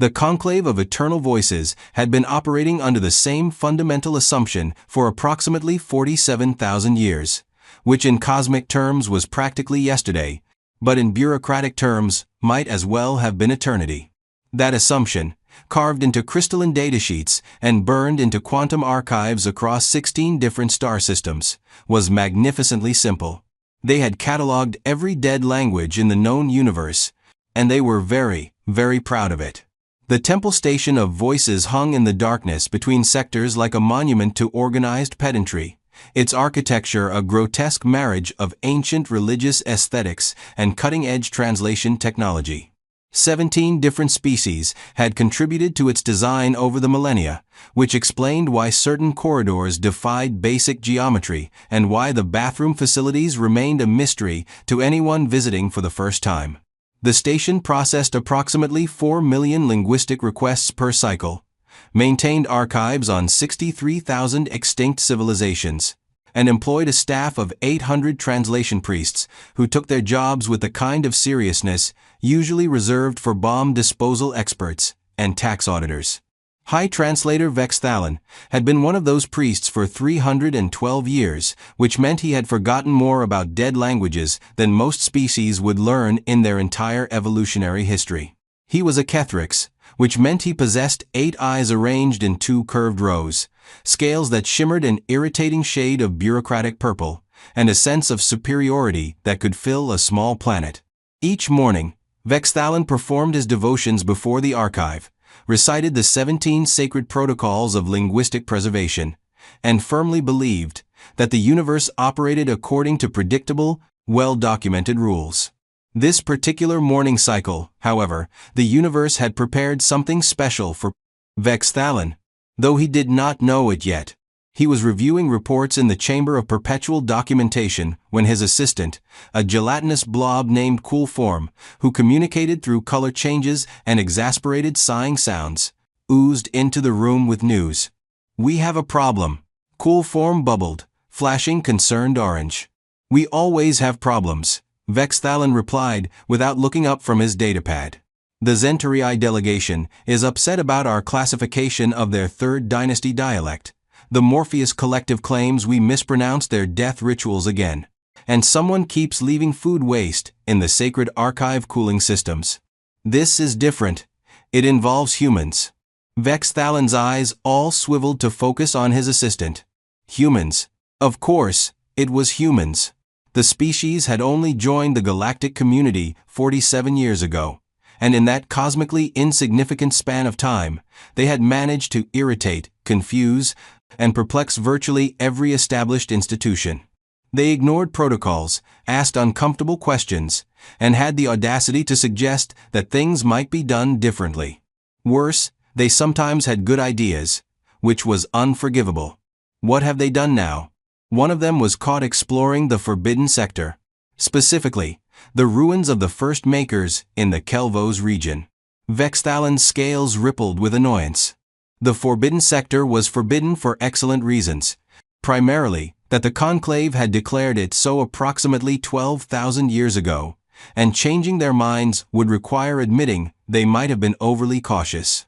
The conclave of eternal voices had been operating under the same fundamental assumption for approximately 47,000 years, which in cosmic terms was practically yesterday, but in bureaucratic terms might as well have been eternity. That assumption, carved into crystalline datasheets and burned into quantum archives across 16 different star systems, was magnificently simple. They had catalogued every dead language in the known universe, and they were very, very proud of it. The temple station of voices hung in the darkness between sectors like a monument to organized pedantry, its architecture a grotesque marriage of ancient religious aesthetics and cutting-edge translation technology. 17 different species had contributed to its design over the millennia, which explained why certain corridors defied basic geometry and why the bathroom facilities remained a mystery to anyone visiting for the first time. The station processed approximately 4 million linguistic requests per cycle, maintained archives on 63,000 extinct civilizations, and employed a staff of 800 translation priests who took their jobs with the kind of seriousness usually reserved for bomb disposal experts and tax auditors. High Translator Vexthalon had been one of those priests for 312 years, which meant he had forgotten more about dead languages than most species would learn in their entire evolutionary history. He was a Kethrix, which meant he possessed 8 eyes arranged in 2 curved rows, scales that shimmered an irritating shade of bureaucratic purple, and a sense of superiority that could fill a small planet. Each morning, Vexthalon performed his devotions before the archive, recited the 17 sacred protocols of linguistic preservation, and firmly believed that the universe operated according to predictable, well-documented rules. This particular morning cycle, however, the universe had prepared something special for Vexthalon, though he did not know it yet. He was reviewing reports in the Chamber of Perpetual Documentation when his assistant, a gelatinous blob named Coolform, who communicated through color changes and exasperated sighing sounds, oozed into the room with news. "We have a problem," Coolform bubbled, flashing concerned orange. "We always have problems," Vexthalon replied without looking up from his datapad. "The Zentarii delegation is upset about our classification of their Third Dynasty dialect. The Morpheus Collective claims we mispronounced their death rituals again. And someone keeps leaving food waste in the sacred archive cooling systems. This is different. It involves humans." Vexthalon's eyes all swiveled to focus on his assistant. Humans. Of course, it was humans. The species had only joined the galactic community 47 years ago, and in that cosmically insignificant span of time, they had managed to irritate, confuse, and perplex virtually every established institution. They ignored protocols, asked uncomfortable questions, and had the audacity to suggest that things might be done differently. Worse, they sometimes had good ideas, which was unforgivable. What have they done now? One of them was caught exploring the Forbidden Sector, specifically, the ruins of the first Makers in the Kelvos region. Vexthalon's scales rippled with annoyance. The Forbidden Sector was forbidden for excellent reasons, primarily that the Conclave had declared it so approximately 12,000 years ago, and changing their minds would require admitting they might have been overly cautious.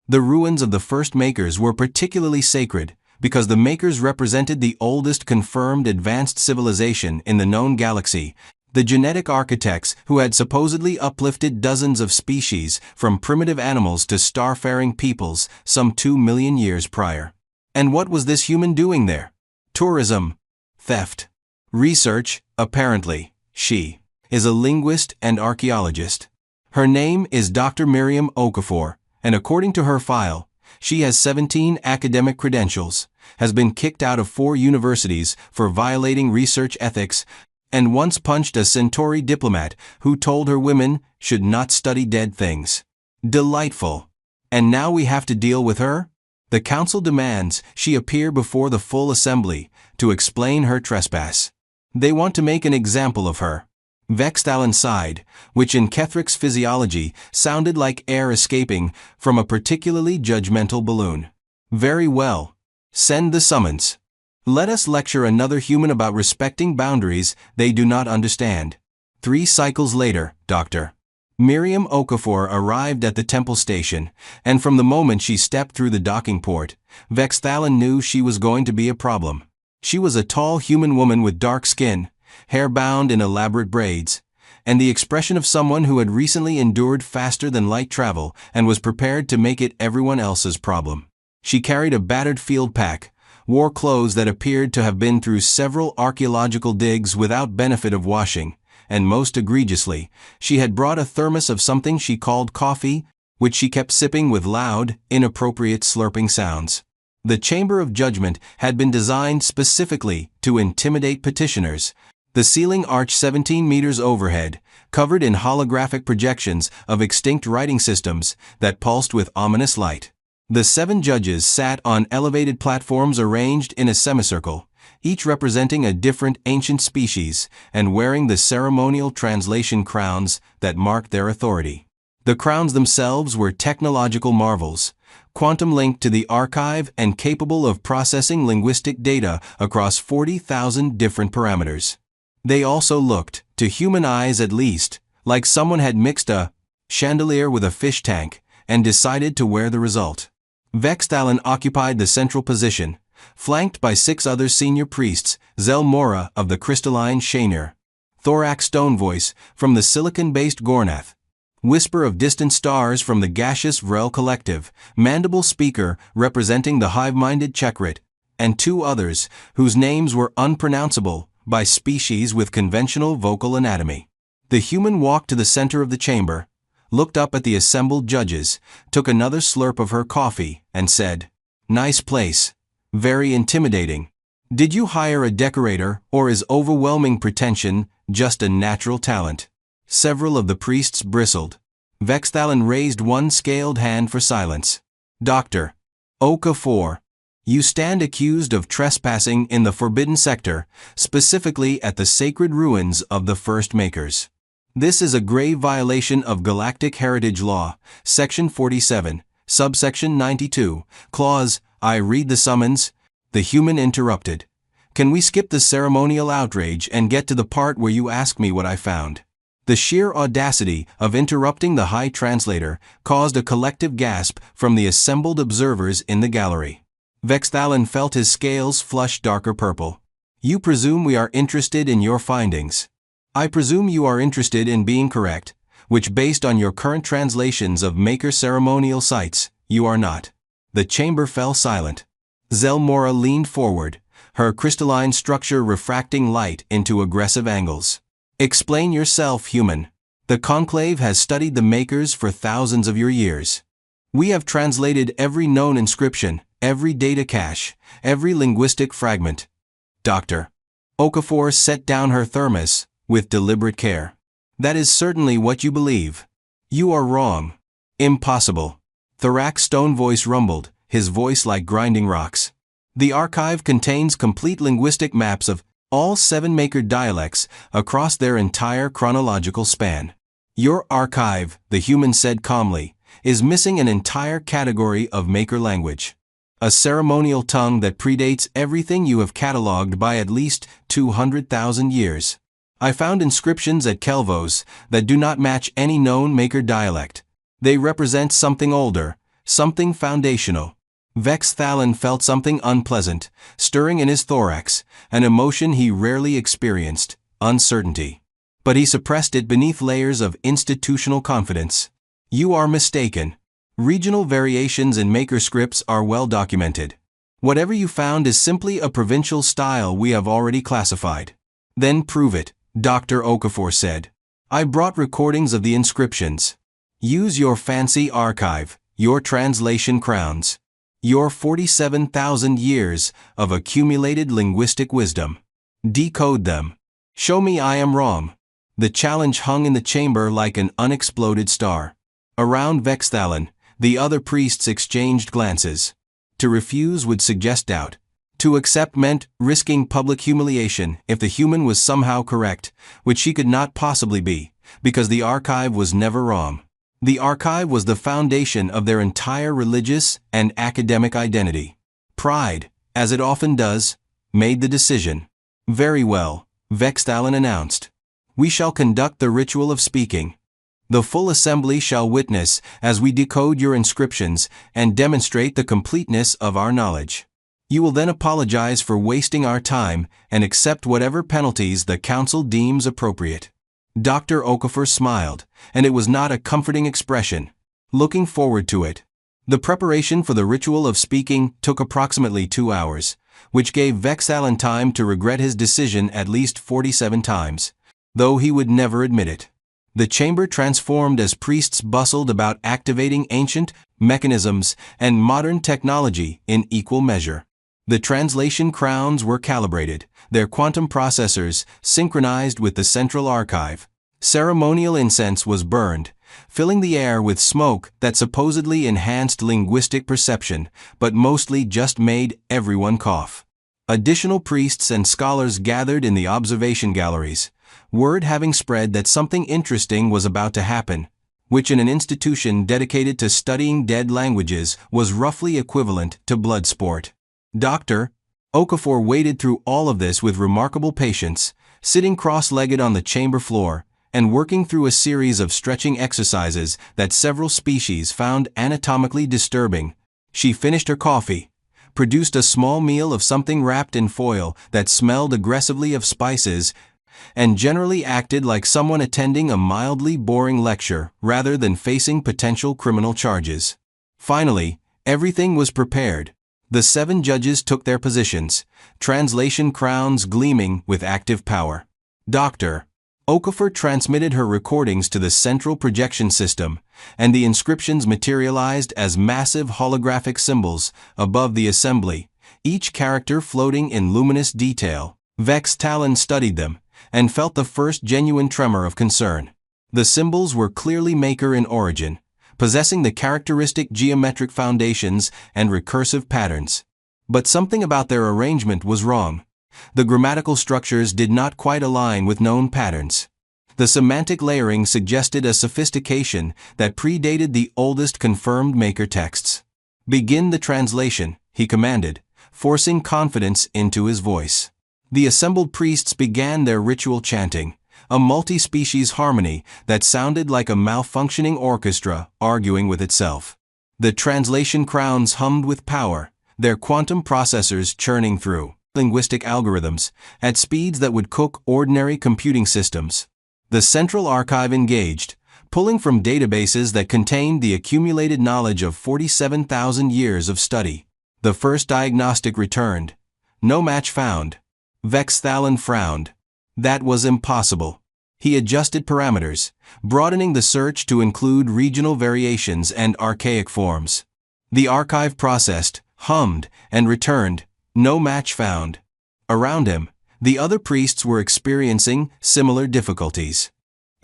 The ruins of the first Makers were particularly sacred because the Makers represented the oldest confirmed advanced civilization in the known galaxy, the genetic architects who had supposedly uplifted dozens of species from primitive animals to starfaring peoples some 2 million years prior. And what was this human doing there? Tourism, theft, research, apparently. She is a linguist and archaeologist. Her name is Dr. Miriam Okafor, and according to her file, she has 17 academic credentials, has been kicked out of 4 universities for violating research ethics, and once punched a Centauri diplomat who told her women should not study dead things. Delightful. And now we have to deal with her? The council demands she appear before the full assembly to explain her trespass. They want to make an example of her. Vexthalon sighed, which in Kethrix physiology sounded like air escaping from a particularly judgmental balloon. Very well. Send the summons. Let us lecture another human about respecting boundaries they do not understand. 3 cycles later, Dr. Miriam Okafor arrived at the temple station, and from the moment she stepped through the docking port, Vexthalin knew she was going to be a problem. She was a tall human woman with dark skin, hair bound in elaborate braids, and the expression of someone who had recently endured faster-than-light travel and was prepared to make it everyone else's problem. She carried a battered field pack, wore clothes that appeared to have been through several archaeological digs without benefit of washing, and most egregiously, she had brought a thermos of something she called coffee, which she kept sipping with loud, inappropriate slurping sounds. The Chamber of Judgment had been designed specifically to intimidate petitioners. The ceiling arch 17 meters overhead, covered in holographic projections of extinct writing systems that pulsed with ominous light. The 7 judges sat on elevated platforms arranged in a semicircle, each representing a different ancient species and wearing the ceremonial translation crowns that marked their authority. The crowns themselves were technological marvels, quantum-linked to the archive and capable of processing linguistic data across 40,000 different parameters. They also looked, to human eyes at least, like someone had mixed a chandelier with a fish tank and decided to wear the result. Vexthalin occupied the central position, flanked by 6 other senior priests, Zelmora of the crystalline Shainir, Thorax Stonevoice from the silicon-based Gornath, Whisper of Distant Stars from the gaseous Vrel Collective, Mandible Speaker representing the hive-minded Chekrit, and 2 others whose names were unpronounceable by species with conventional vocal anatomy. The human walked to the center of the chamber, looked up at the assembled judges, took another slurp of her coffee, and said, "Nice place. Very intimidating. Did you hire a decorator, or is overwhelming pretension just a natural talent?" Several of the priests bristled. Vexthalin raised one scaled hand for silence. "Dr. Okafor, you stand accused of trespassing in the Forbidden Sector, specifically at the sacred ruins of the First Makers. This is a grave violation of Galactic Heritage Law, Section 47, Subsection 92, Clause, I read the summons." The human interrupted. "Can we skip the ceremonial outrage and get to the part where you ask me what I found?" The sheer audacity of interrupting the High Translator caused a collective gasp from the assembled observers in the gallery. Vexthalin felt his scales flush darker purple. "You presume we are interested in your findings. I presume you are interested in being correct, which based on your current translations of Maker ceremonial sites, you are not." The chamber fell silent. Zelmora leaned forward, her crystalline structure refracting light into aggressive angles. "Explain yourself, human. The Conclave has studied the Makers for thousands of your years. We have translated every known inscription, every data cache, every linguistic fragment." Dr. Okafor set down her thermos with deliberate care. "That is certainly what you believe. You are wrong. Impossible." Thorax Stonevoice rumbled, his voice like grinding rocks. "The archive contains complete linguistic maps of all 7 Maker dialects across their entire chronological span. Your archive," the human said calmly, "is missing an entire category of Maker language. A ceremonial tongue that predates everything you have catalogued by at least 200,000 years. I found inscriptions at Kelvos that do not match any known Maker dialect. They represent something older, something foundational." Vexthalin felt something unpleasant, stirring in his thorax, an emotion he rarely experienced, uncertainty. But he suppressed it beneath layers of institutional confidence. "You are mistaken. Regional variations in Maker scripts are well documented. Whatever you found is simply a provincial style we have already classified." "Then prove it," Dr. Okafor said. "I brought recordings of the inscriptions. Use your fancy archive, your translation crowns, your 47,000 years of accumulated linguistic wisdom. Decode them. Show me I am wrong." The challenge hung in the chamber like an unexploded star. Around Vexthalin, the other priests exchanged glances. To refuse would suggest doubt. To accept meant risking public humiliation if the human was somehow correct, which she could not possibly be, because the archive was never wrong. The archive was the foundation of their entire religious and academic identity. Pride, as it often does, made the decision. "Very well," Vexthalin announced. "We shall conduct the ritual of speaking." The full assembly shall witness as we decode your inscriptions and demonstrate the completeness of our knowledge. You will then apologize for wasting our time and accept whatever penalties the council deems appropriate." Dr. Okafor smiled, and it was not a comforting expression. Looking forward to it. The preparation for the ritual of speaking took approximately 2 hours, which gave Vex'Alan time to regret his decision at least 47 times, though he would never admit it. The chamber transformed as priests bustled about activating ancient mechanisms and modern technology in equal measure. The translation crowns were calibrated, their quantum processors synchronized with the central archive. Ceremonial incense was burned, filling the air with smoke that supposedly enhanced linguistic perception, but mostly just made everyone cough. Additional priests and scholars gathered in the observation galleries, word having spread that something interesting was about to happen, which in an institution dedicated to studying dead languages was roughly equivalent to blood sport. Dr. Okafor waded through all of this with remarkable patience, sitting cross-legged on the chamber floor, and working through a series of stretching exercises that several species found anatomically disturbing. She finished her coffee, produced a small meal of something wrapped in foil that smelled aggressively of spices, and generally acted like someone attending a mildly boring lecture rather than facing potential criminal charges. Finally, everything was prepared. The 7 judges took their positions, translation crowns gleaming with active power. Dr. Okafor transmitted her recordings to the central projection system, and the inscriptions materialized as massive holographic symbols above the assembly, each character floating in luminous detail. Vex'Alan studied them, and felt the first genuine tremor of concern. The symbols were clearly Maker in origin, possessing the characteristic geometric foundations and recursive patterns. But something about their arrangement was wrong. The grammatical structures did not quite align with known patterns. The semantic layering suggested a sophistication that predated the oldest confirmed Maker texts. "Begin the translation," he commanded, forcing confidence into his voice. The assembled priests began their ritual chanting, a multi-species harmony that sounded like a malfunctioning orchestra arguing with itself. The translation crowns hummed with power, their quantum processors churning through linguistic algorithms at speeds that would cook ordinary computing systems. The central archive engaged, pulling from databases that contained the accumulated knowledge of 47,000 years of study. The first diagnostic returned. No match found. Vex'Alan frowned. That was impossible. He adjusted parameters, broadening the search to include regional variations and archaic forms. The archive processed, hummed, and returned. No match found. Around him, the other priests were experiencing similar difficulties.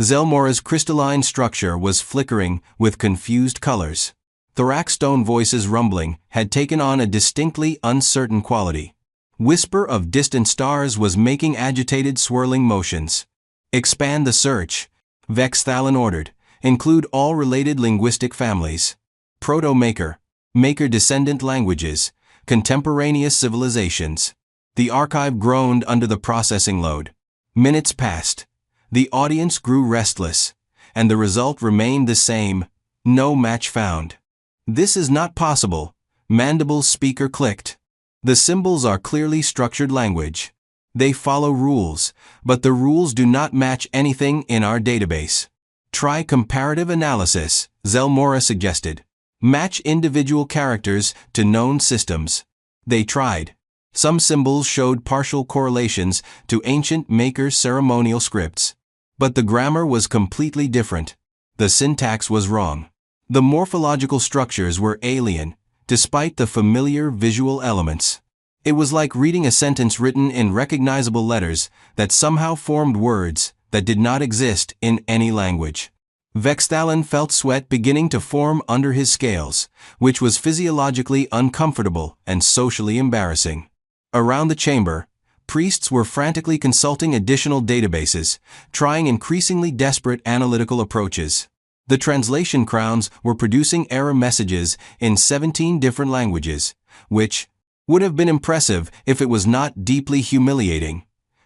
Zelmora's crystalline structure was flickering with confused colors. Thorax stone voices rumbling had taken on a distinctly uncertain quality. Whisper of distant stars was making agitated swirling motions. "Expand the search," Vex'Alan ordered. "Include all related linguistic families. Proto-Maker, Maker-descendant languages, contemporaneous civilizations." The archive groaned under the processing load. Minutes passed. The audience grew restless, and the result remained the same: no match found. "This is not possible," Mandible's speaker clicked. "The symbols are clearly structured language. They follow rules, but the rules do not match anything in our database." "Try comparative analysis," Zelmora suggested. "Match individual characters to known systems." They tried. Some symbols showed partial correlations to ancient Maker ceremonial scripts. But the grammar was completely different. The syntax was wrong. The morphological structures were alien, despite the familiar visual elements. It was like reading a sentence written in recognizable letters that somehow formed words that did not exist in any language. Vex'Alan felt sweat beginning to form under his scales, which was physiologically uncomfortable and socially embarrassing. Around the chamber, priests were frantically consulting additional databases, trying increasingly desperate analytical approaches. The translation crowns were producing error messages in 17 different languages, which would have been impressive if it was not deeply humiliating.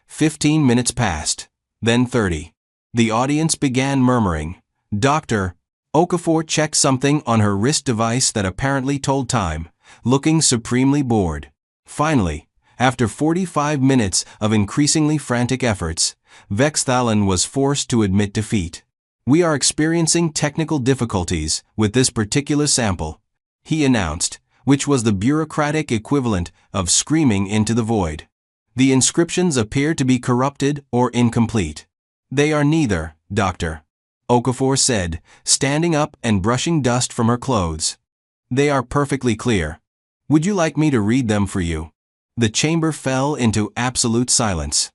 15 minutes passed, then 30. The audience began murmuring. Doctor, Okafor checked something on her wrist device that apparently told time, looking supremely bored. Finally, after 45 minutes of increasingly frantic efforts, Vexthalon was forced to admit defeat. "We are experiencing technical difficulties with this particular sample," he announced, which was the bureaucratic equivalent of screaming into the void. "The inscriptions appear to be corrupted or incomplete." "They are neither, Doctor," Okafor said, standing up and brushing dust from her clothes. "They are perfectly clear. Would you like me to read them for you?" The chamber fell into absolute silence.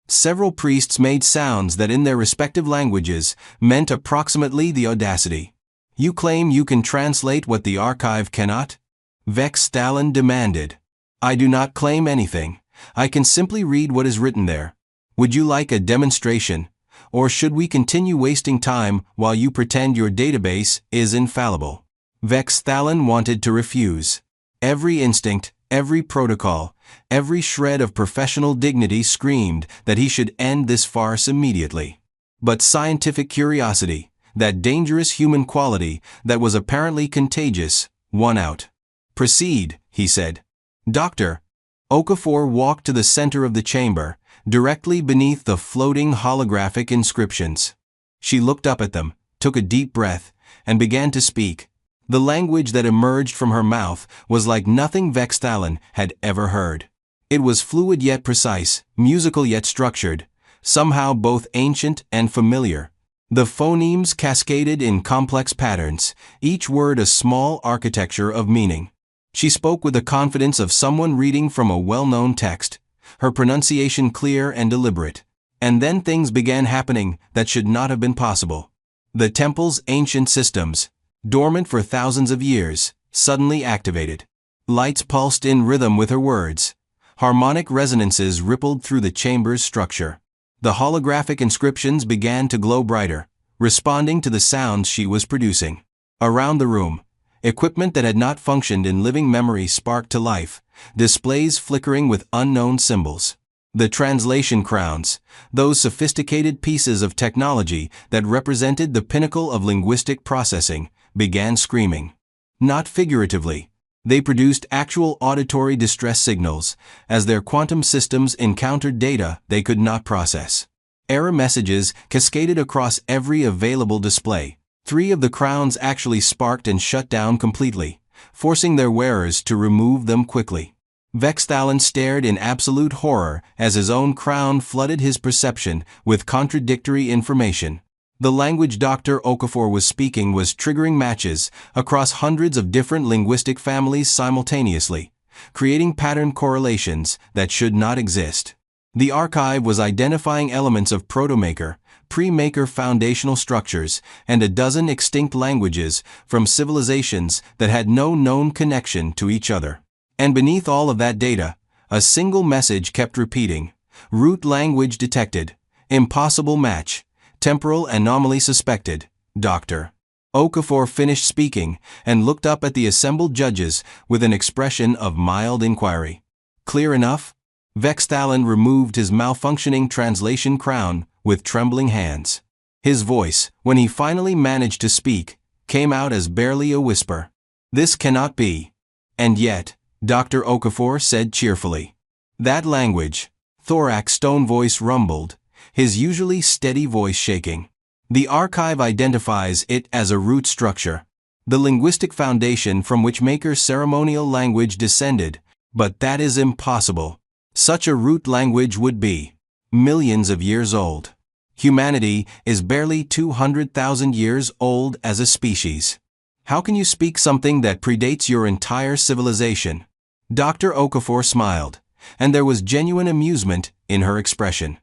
Several priests made sounds that in their respective languages meant approximately the audacity. "You claim you can translate what the archive cannot?" Vexthalon demanded. "I do not claim anything. I can simply read what is written there. Would you like a demonstration, or should we continue wasting time while you pretend your database is infallible?" Vexthalon wanted to refuse. Every instinct, every protocol, every shred of professional dignity screamed that he should end this farce immediately. But scientific curiosity, that dangerous human quality that was apparently contagious, won out. "Proceed," he said. "Doctor." Okafor walked to the center of the chamber, directly beneath the floating holographic inscriptions. She looked up at them, took a deep breath, and began to speak. The language that emerged from her mouth was like nothing Vexthalon had ever heard. It was fluid yet precise, musical yet structured, somehow both ancient and familiar. The phonemes cascaded in complex patterns, each word a small architecture of meaning. She spoke with the confidence of someone reading from a well-known text, her pronunciation clear and deliberate. And then things began happening that should not have been possible. The temple's ancient systems, dormant for thousands of years, suddenly activated. Lights pulsed in rhythm with her words. Harmonic resonances rippled through the chamber's structure. The holographic inscriptions began to glow brighter, responding to the sounds she was producing. Around the room, equipment that had not functioned in living memory sparked to life, displays flickering with unknown symbols. The translation crowns, those sophisticated pieces of technology that represented the pinnacle of linguistic processing, began screaming. Not figuratively. They produced actual auditory distress signals, as their quantum systems encountered data they could not process. Error messages cascaded across every available display. 3 of the crowns actually sparked and shut down completely, forcing their wearers to remove them quickly. Vexthalon stared in absolute horror as his own crown flooded his perception with contradictory information. The language Dr. Okafor was speaking was triggering matches across hundreds of different linguistic families simultaneously, creating pattern correlations that should not exist. The archive was identifying elements of proto-maker, pre-maker foundational structures, and a dozen extinct languages from civilizations that had no known connection to each other. And beneath all of that data, a single message kept repeating: root language detected, impossible match, temporal anomaly suspected, Dr. Okafor finished speaking and looked up at the assembled judges with an expression of mild inquiry. Clear enough? Vexthalon removed his malfunctioning translation crown with trembling hands. His voice, when he finally managed to speak, came out as barely a whisper. "This cannot be." "And yet," Dr. Okafor said cheerfully. "That language," Thorak's stone voice rumbled, his usually steady voice shaking. "The archive identifies it as a root structure, the linguistic foundation from which Maker's ceremonial language descended, but that is impossible. Such a root language would be millions of years old. Humanity is barely 200,000 years old as a species. How can you speak something that predates your entire civilization?" Dr. Okafor smiled, and there was genuine amusement in her expression.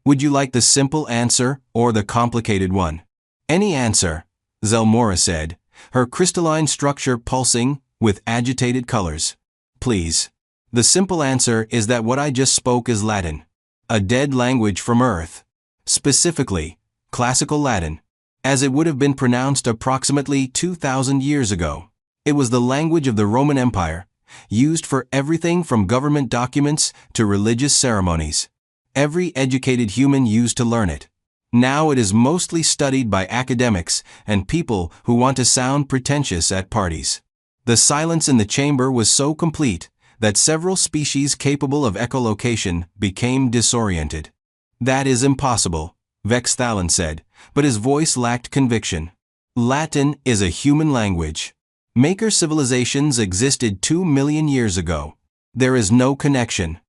"Would you like the simple answer or the complicated one?" "Any answer," Zelmora said, her crystalline structure pulsing with agitated colors. "Please." "The simple answer is that what I just spoke is Latin. A dead language from Earth. Specifically, Classical Latin, as it would have been pronounced approximately 2,000 years ago. It was the language of the Roman Empire, used for everything from government documents to religious ceremonies. Every educated human used to learn it. Now it is mostly studied by academics and people who want to sound pretentious at parties. The silence in the chamber was so complete that several species capable of echolocation became disoriented. "That is impossible," Vexthalon said, but his voice lacked conviction. "Latin is a human language. Maker civilizations existed 2 million years ago. There is no connection."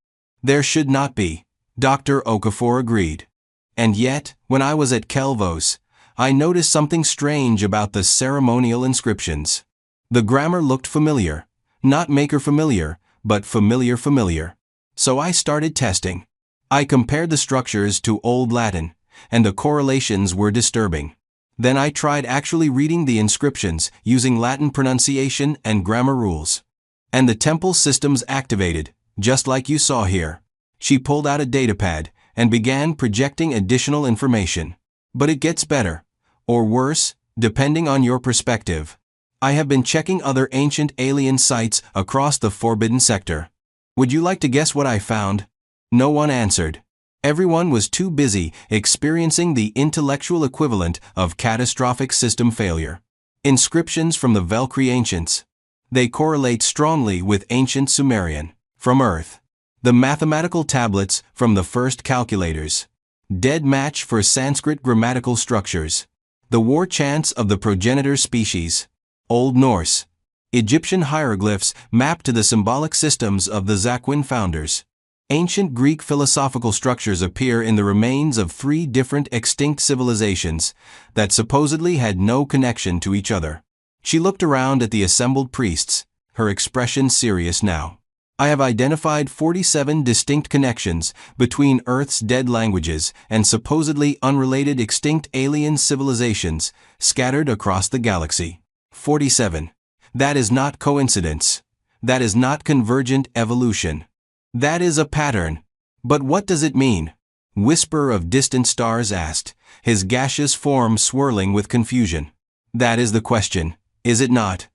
"There should not be," Dr. Okafor agreed. "And yet, when I was at Kelvos, I noticed something strange about the ceremonial inscriptions. The grammar looked familiar, not maker familiar, but familiar. So I started testing. I compared the structures to Old Latin, and the correlations were disturbing. Then I tried actually reading the inscriptions using Latin pronunciation and grammar rules. And the temple systems activated, just like you saw here." She pulled out a datapad and began projecting additional information. "But it gets better, or worse, depending on your perspective. I have been checking other ancient alien sites across the Forbidden Sector. Would you like to guess what I found?" No one answered. Everyone was too busy experiencing the intellectual equivalent of catastrophic system failure. Inscriptions from the Velcri ancients. They correlate strongly with ancient Sumerian. From Earth. The mathematical tablets from the first calculators. Dead match for Sanskrit grammatical structures. The war chants of the progenitor species. Old Norse. Egyptian hieroglyphs mapped to the symbolic systems of the Zaquin founders. Ancient Greek philosophical structures appear in the remains of 3 different extinct civilizations that supposedly had no connection to each other. She looked around at the assembled priests, her expression serious now. "I have identified 47 distinct connections between Earth's dead languages and supposedly unrelated extinct alien civilizations scattered across the galaxy." 47. That is not coincidence. That is not convergent evolution. That is a pattern. "But what does it mean?" Whisper of Distant Stars asked, his gaseous form swirling with confusion. "That is the question, is it not?"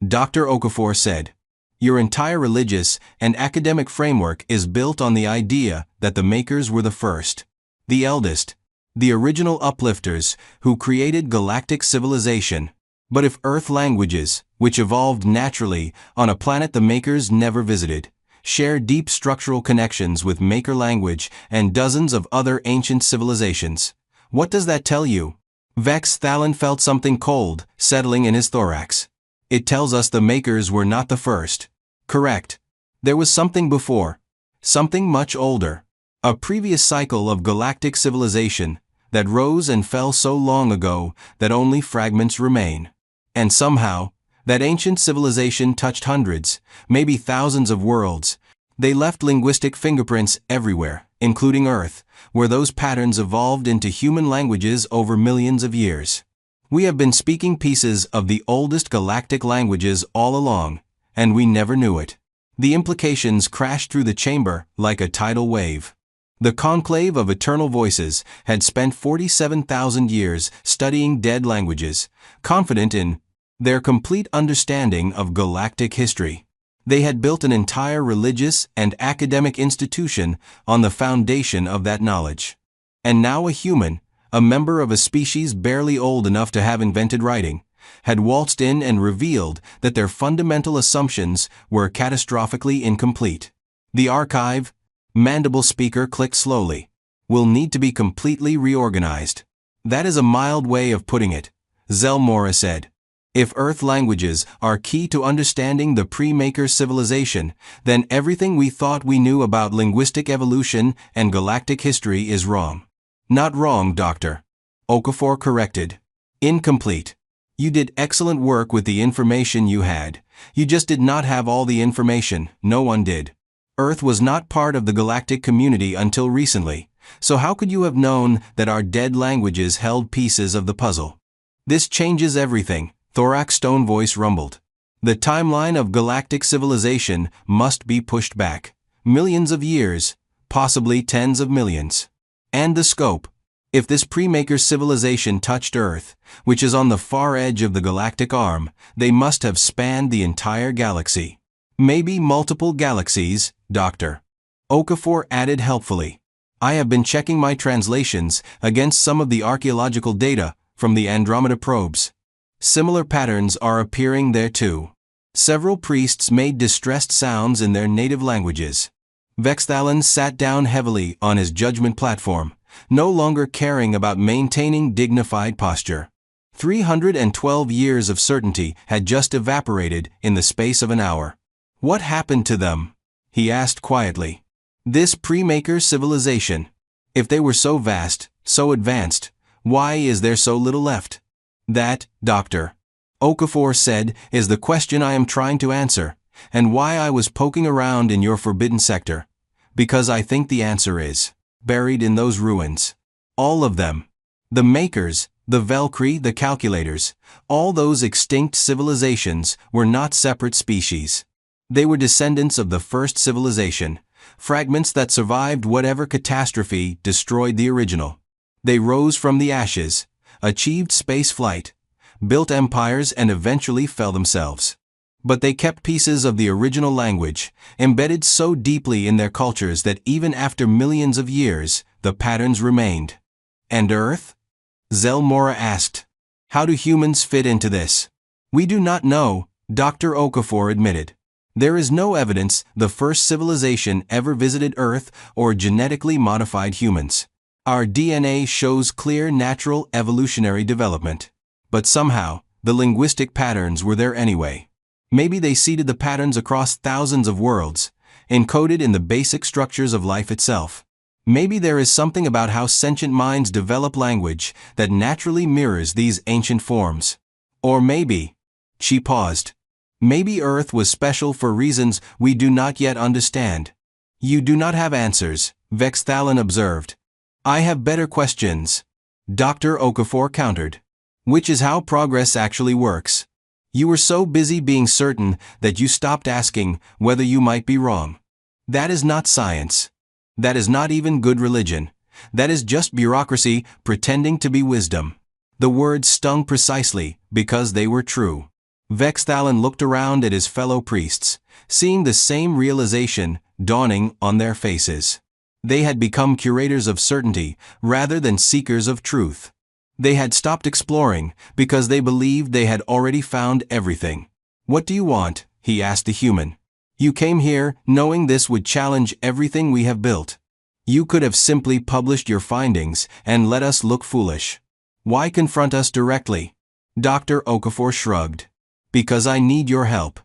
Dr. Okafor said. "Your entire religious and academic framework is built on the idea that the makers were the first, the eldest, the original uplifters who created galactic civilization. But if Earth languages, which evolved naturally on a planet the makers never visited, share deep structural connections with maker language and dozens of other ancient civilizations, what does that tell you?" Vexthalon felt something cold settling in his thorax. "It tells us the makers were not the first." "Correct. There was something before. Something much older. A previous cycle of galactic civilization that rose and fell so long ago that only fragments remain. And somehow, that ancient civilization touched hundreds, maybe thousands of worlds. They left linguistic fingerprints everywhere, including Earth, where those patterns evolved into human languages over millions of years. We have been speaking pieces of the oldest galactic languages all along, and we never knew it." The implications crashed through the chamber like a tidal wave. The conclave of eternal voices had spent 47,000 years studying dead languages, confident in their complete understanding of galactic history. They had built an entire religious and academic institution on the foundation of that knowledge. And now a human, a member of a species barely old enough to have invented writing, had waltzed in and revealed that their fundamental assumptions were catastrophically incomplete. The archive, Mandible Speaker clicked slowly, will need to be completely reorganized. "That is a mild way of putting it," Zelmora said. "If Earth languages are key to understanding the pre-maker civilization, then everything we thought we knew about linguistic evolution and galactic history is wrong." "Not wrong, Doctor," Okafor corrected. "Incomplete. You did excellent work with the information you had. You just did not have all the information. No one did. Earth was not part of the galactic community until recently, so how could you have known that our dead languages held pieces of the puzzle?" "This changes everything," Thorax Stone voice rumbled. "The timeline of galactic civilization must be pushed back. Millions of years, possibly tens of millions. And the scope. If this pre-maker civilization touched Earth, which is on the far edge of the galactic arm, they must have spanned the entire galaxy. Maybe multiple galaxies, Doctor." Okafor added helpfully. I have been checking my translations against some of the archaeological data from the Andromeda probes. Similar patterns are appearing there too. Several priests made distressed sounds in their native languages. Vexthalon sat down heavily on his judgment platform, no longer caring about maintaining dignified posture. 312 years of certainty had just evaporated in the space of an hour. What happened to them? He asked quietly. This pre-maker civilization. If they were so vast, so advanced, why is there so little left? That, Dr. Okafor said, is the question I am trying to answer, and why I was poking around in your forbidden sector. Because I think the answer is buried in those ruins. All of them. The makers, the Valkyrie, the calculators, all those extinct civilizations were not separate species. They were descendants of the first civilization, fragments that survived whatever catastrophe destroyed the original. They rose from the ashes, achieved space flight, built empires and eventually fell themselves. But they kept pieces of the original language, embedded so deeply in their cultures that even after millions of years, the patterns remained. And Earth? Zelmora asked. How do humans fit into this? We do not know, Dr. Okafor admitted. There is no evidence the first civilization ever visited Earth or genetically modified humans. Our DNA shows clear natural evolutionary development. But somehow, the linguistic patterns were there anyway. Maybe they seeded the patterns across thousands of worlds, encoded in the basic structures of life itself. Maybe there is something about how sentient minds develop language that naturally mirrors these ancient forms. Or maybe, she paused. Maybe Earth was special for reasons we do not yet understand. You do not have answers, Vexthalon observed. I have better questions, Dr. Okafor countered. Which is how progress actually works. You were so busy being certain that you stopped asking whether you might be wrong. That is not science. That is not even good religion. That is just bureaucracy pretending to be wisdom. The words stung precisely because they were true. Vexthalon looked around at his fellow priests, seeing the same realization dawning on their faces. They had become curators of certainty rather than seekers of truth. They had stopped exploring because they believed they had already found everything. What do you want? He asked the human. You came here knowing this would challenge everything we have built. You could have simply published your findings and let us look foolish. Why confront us directly? Dr. Okafor shrugged. Because I need your help.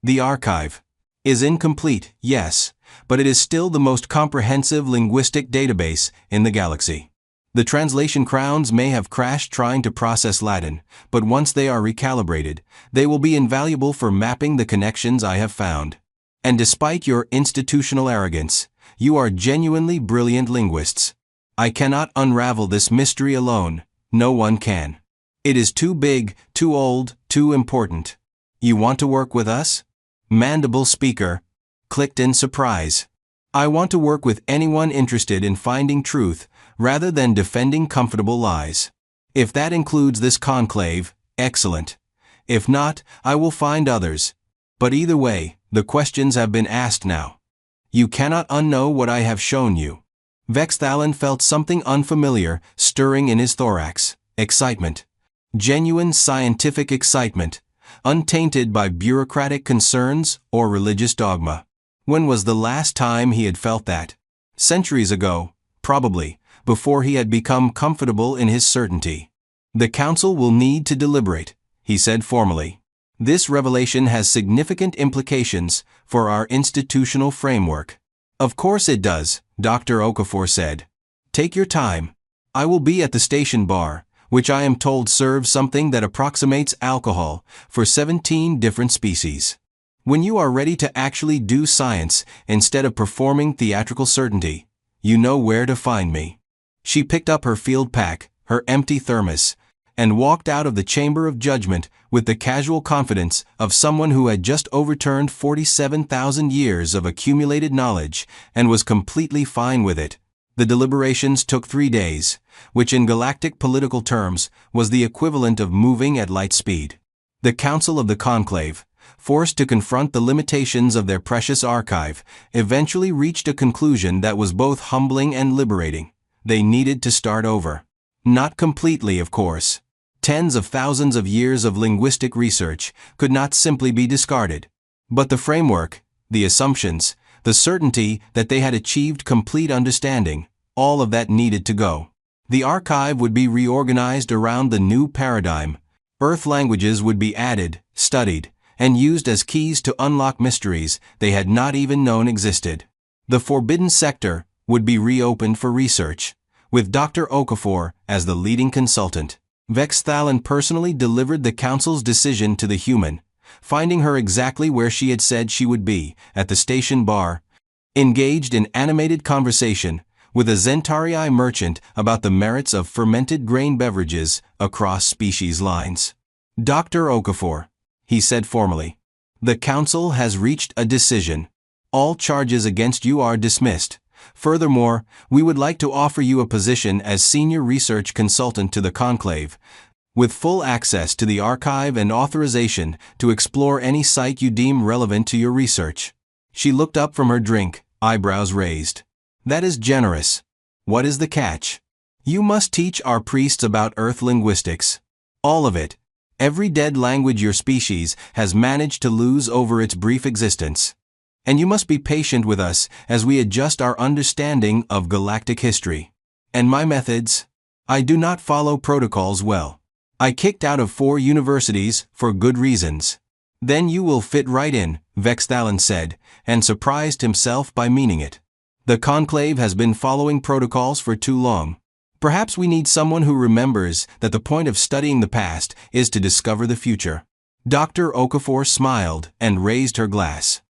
The archive is incomplete, yes, but it is still the most comprehensive linguistic database in the galaxy. The translation crowns may have crashed trying to process Latin, but once they are recalibrated, they will be invaluable for mapping the connections I have found. And despite your institutional arrogance, you are genuinely brilliant linguists. I cannot unravel this mystery alone, no one can. It is too big, too old, too important. You want to work with us? Mandible Speaker clicked in surprise. I want to work with anyone interested in finding truth rather than defending comfortable lies. If that includes this conclave, excellent. If not, I will find others. But either way, the questions have been asked now. You cannot unknow what I have shown you. Vexthalon felt something unfamiliar stirring in his thorax. Excitement. Genuine scientific excitement, untainted by bureaucratic concerns or religious dogma. When was the last time he had felt that? Centuries ago, probably, before he had become comfortable in his certainty. The council will need to deliberate, he said formally. This revelation has significant implications for our institutional framework. Of course it does, Dr. Okafor said. Take your time. I will be at the station bar, which I am told serves something that approximates alcohol for 17 different species. When you are ready to actually do science instead of performing theatrical certainty, you know where to find me. She picked up her field pack, her empty thermos, and walked out of the chamber of judgment with the casual confidence of someone who had just overturned 47,000 years of accumulated knowledge and was completely fine with it. The deliberations took 3 days, which in galactic political terms was the equivalent of moving at light speed. The Council of the Conclave, forced to confront the limitations of their precious archive, eventually reached a conclusion that was both humbling and liberating. They needed to start over. Not completely, of course. Tens of thousands of years of linguistic research could not simply be discarded. But the framework, the assumptions, the certainty that they had achieved complete understanding, all of that needed to go. The archive would be reorganized around the new paradigm. Earth languages would be added, studied, and used as keys to unlock mysteries they had not even known existed. The forbidden sector would be reopened for research, with Dr. Okafor as the leading consultant. Vexthalon personally delivered the council's decision to the human, finding her exactly where she had said she would be, at the station bar, engaged in animated conversation with a Zentarii merchant about the merits of fermented grain beverages across species lines. Dr. Okafor, he said formally, the council has reached a decision. All charges against you are dismissed. Furthermore, we would like to offer you a position as senior research consultant to the conclave, with full access to the archive and authorization to explore any site you deem relevant to your research. She looked up from her drink, eyebrows raised. That is generous. What is the catch? You must teach our priests about Earth linguistics. All of it. Every dead language your species has managed to lose over its brief existence. And you must be patient with us as we adjust our understanding of galactic history. And my methods? I do not follow protocols well. I kicked out of 4 universities for good reasons. Then you will fit right in, Vexthalon said, and surprised himself by meaning it. The conclave has been following protocols for too long. Perhaps we need someone who remembers that the point of studying the past is to discover the future. Dr. Okafor smiled and raised her glass.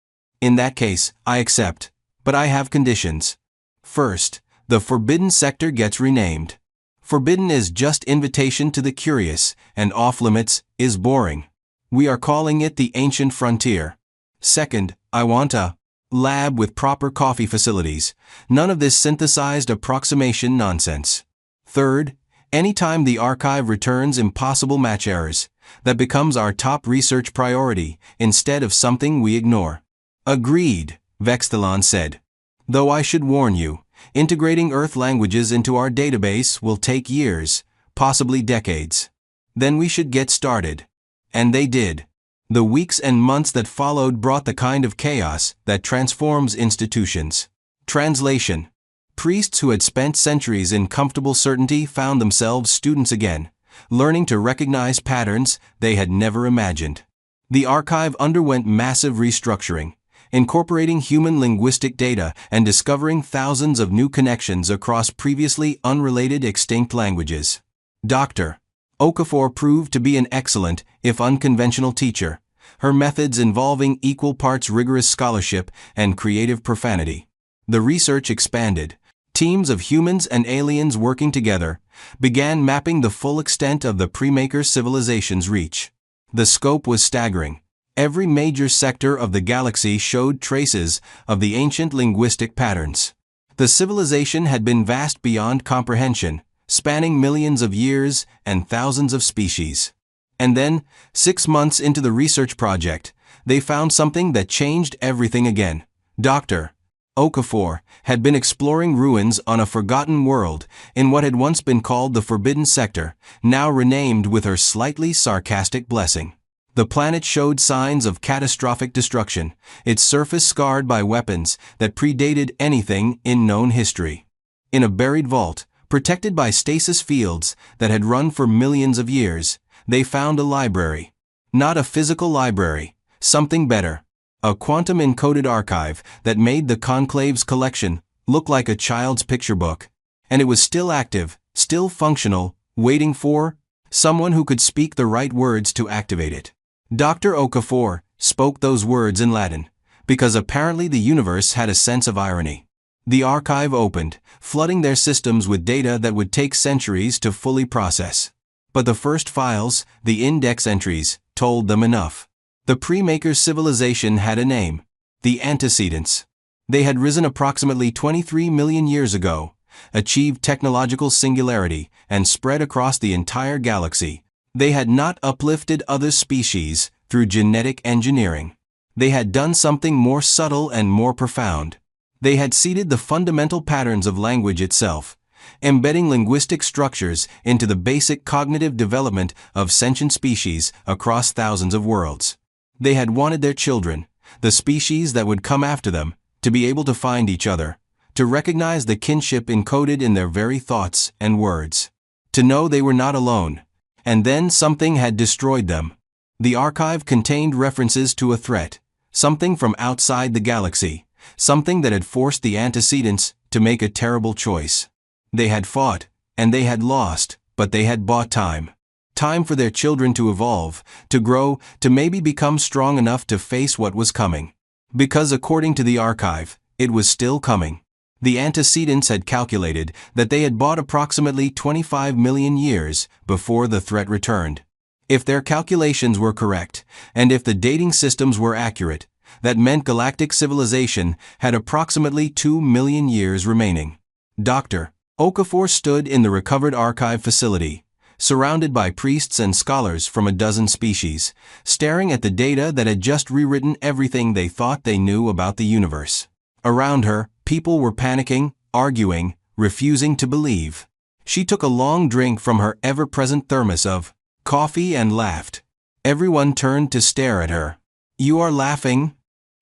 In that case, I accept, but I have conditions. First, the forbidden sector gets renamed. Forbidden is just invitation to the curious, and off-limits is boring. We are calling it the ancient frontier. Second, I want a lab with proper coffee facilities, none of this synthesized approximation nonsense. Third, anytime the archive returns impossible match errors, that becomes our top research priority, instead of something we ignore. Agreed, Vexthalon said. Though I should warn you, integrating Earth languages into our database will take years, possibly decades. Then we should get started. And they did. The weeks and months that followed brought the kind of chaos that transforms institutions. Translation. Priests who had spent centuries in comfortable certainty found themselves students again, learning to recognize patterns they had never imagined. The archive underwent massive restructuring, incorporating human linguistic data and discovering thousands of new connections across previously unrelated extinct languages. Dr. Okafor proved to be an excellent, if unconventional teacher, her methods involving equal parts rigorous scholarship and creative profanity. The research expanded. Teams of humans and aliens working together began mapping the full extent of the pre-maker civilization's reach. The scope was staggering. Every major sector of the galaxy showed traces of the ancient linguistic patterns. The civilization had been vast beyond comprehension, spanning millions of years and thousands of species. And then, 6 months into the research project, they found something that changed everything again. Dr. Okafor had been exploring ruins on a forgotten world in what had once been called the Forbidden Sector, now renamed with her slightly sarcastic blessing. The planet showed signs of catastrophic destruction, its surface scarred by weapons that predated anything in known history. In a buried vault, protected by stasis fields that had run for millions of years, they found a library. Not a physical library, something better. A quantum-encoded archive that made the conclave's collection look like a child's picture book. And it was still active, still functional, waiting for someone who could speak the right words to activate it. Dr. Okafor spoke those words in Latin, because apparently the universe had a sense of irony. The archive opened, flooding their systems with data that would take centuries to fully process. But the first files, the index entries, told them enough. The pre-maker civilization had a name, the antecedents. They had risen approximately 23 million years ago, achieved technological singularity, and spread across the entire galaxy. They had not uplifted other species, through genetic engineering. They had done something more subtle and more profound. They had seeded the fundamental patterns of language itself, embedding linguistic structures into the basic cognitive development of sentient species across thousands of worlds. They had wanted their children, the species that would come after them, to be able to find each other, to recognize the kinship encoded in their very thoughts and words, to know they were not alone. And then something had destroyed them. The archive contained references to a threat, something from outside the galaxy, something that had forced the antecedents to make a terrible choice. They had fought, and they had lost, but they had bought time. Time for their children to evolve, to grow, to maybe become strong enough to face what was coming. Because according to the archive, it was still coming. The antecedents had calculated that they had bought approximately 25 million years before the threat returned. If their calculations were correct, and if the dating systems were accurate, that meant galactic civilization had approximately 2 million years remaining. Dr. Okafor stood in the recovered archive facility, surrounded by priests and scholars from a dozen species, staring at the data that had just rewritten everything they thought they knew about the universe. Around her, people were panicking, arguing, refusing to believe. She took a long drink from her ever-present thermos of coffee and laughed. Everyone turned to stare at her. "You are laughing?"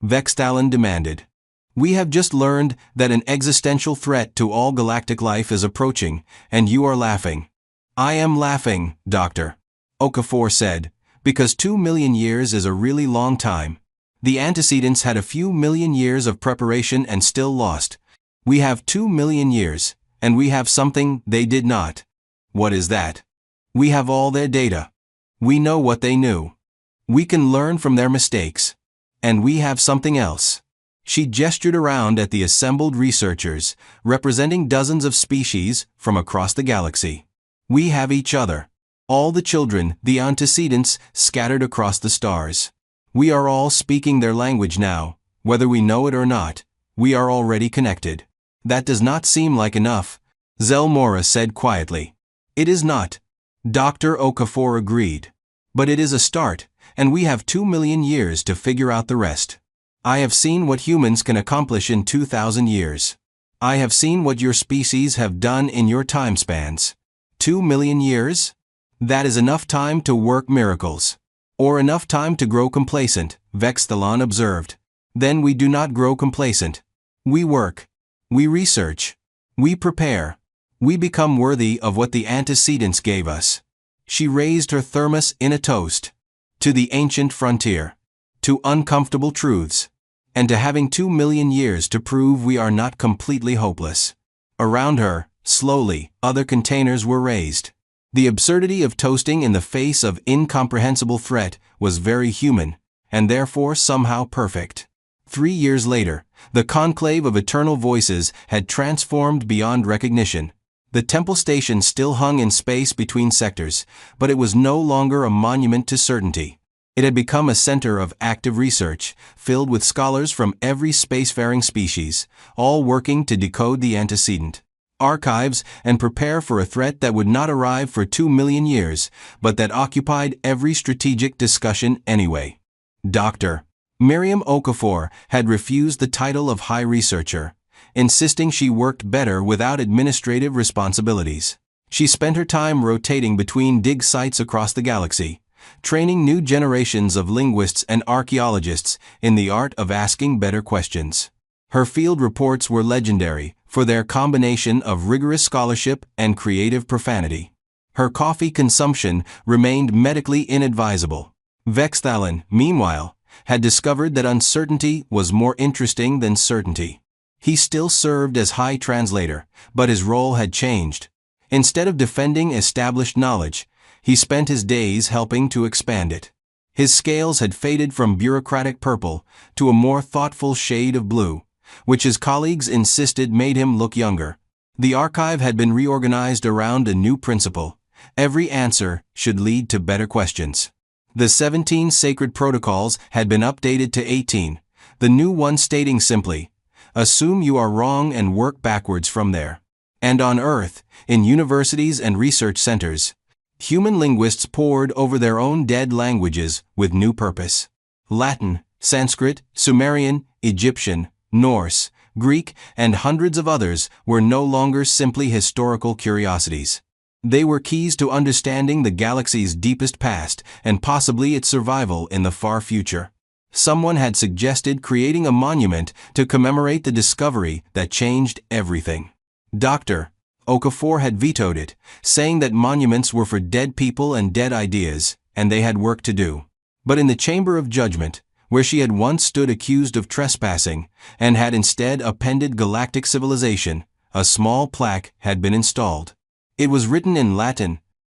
Vextalin demanded. "We have just learned that an existential threat to all galactic life is approaching, and you are laughing." "I am laughing, Doctor," Okafor said, "because 2 million years is a really long time. The antecedents had a few million years of preparation and still lost. We have 2 million years, and we have something they did not." "What is that?" "We have all their data. We know what they knew. We can learn from their mistakes. And we have something else." She gestured around at the assembled researchers, representing dozens of species from across the galaxy. "We have each other. All the children, the antecedents, scattered across the stars. We are all speaking their language now, whether we know it or not. We are already connected." "That does not seem like enough," Zelmora said quietly. "It is not," Dr. Okafor agreed. "But it is a start, and we have 2 million years to figure out the rest. I have seen what humans can accomplish in 2,000 years. I have seen what your species have done in your time spans. 2 million years? That is enough time to work miracles. Or enough time to grow complacent," Vextalon observed. "Then we do not grow complacent. We work. We research. We prepare. We become worthy of what the antecedents gave us." She raised her thermos in a toast. "To the ancient frontier. To uncomfortable truths. And to having 2 million years to prove we are not completely hopeless." Around her, slowly, other containers were raised. The absurdity of toasting in the face of incomprehensible threat was very human, and therefore somehow perfect. 3 years later, the conclave of eternal voices had transformed beyond recognition. The temple station still hung in space between sectors, but it was no longer a monument to certainty. It had become a center of active research, filled with scholars from every spacefaring species, all working to decode the antecedent archives and prepare for a threat that would not arrive for 2 million years, but that occupied every strategic discussion anyway. Dr. Miriam Okafor had refused the title of High Researcher, insisting she worked better without administrative responsibilities. She spent her time rotating between dig sites across the galaxy, training new generations of linguists and archaeologists in the art of asking better questions. Her field reports were legendary for their combination of rigorous scholarship and creative profanity. Her coffee consumption remained medically inadvisable. Vextalin, meanwhile, had discovered that uncertainty was more interesting than certainty. He still served as High Translator, but his role had changed. Instead of defending established knowledge, he spent his days helping to expand it. His scales had faded from bureaucratic purple to a more thoughtful shade of blue, which his colleagues insisted made him look younger. The archive had been reorganized around a new principle: every answer should lead to better questions. The 17 sacred protocols had been updated to 18, the new one stating simply, "Assume you are wrong and work backwards from there." And on Earth, in universities and research centers, Human linguists pored over their own dead languages with new purpose. Latin, Sanskrit, Sumerian, Egyptian, Norse, Greek, and hundreds of others were no longer simply historical curiosities. They were keys to understanding the galaxy's deepest past and possibly its survival in the far future. Someone had suggested creating a monument to commemorate the discovery that changed everything. Dr. Okafor had vetoed it, saying that monuments were for dead people and dead ideas, and they had work to do. But in the Chamber of Judgment, where she had once stood accused of trespassing, and had instead appended galactic civilization, a small plaque had been installed. It was written in Latin,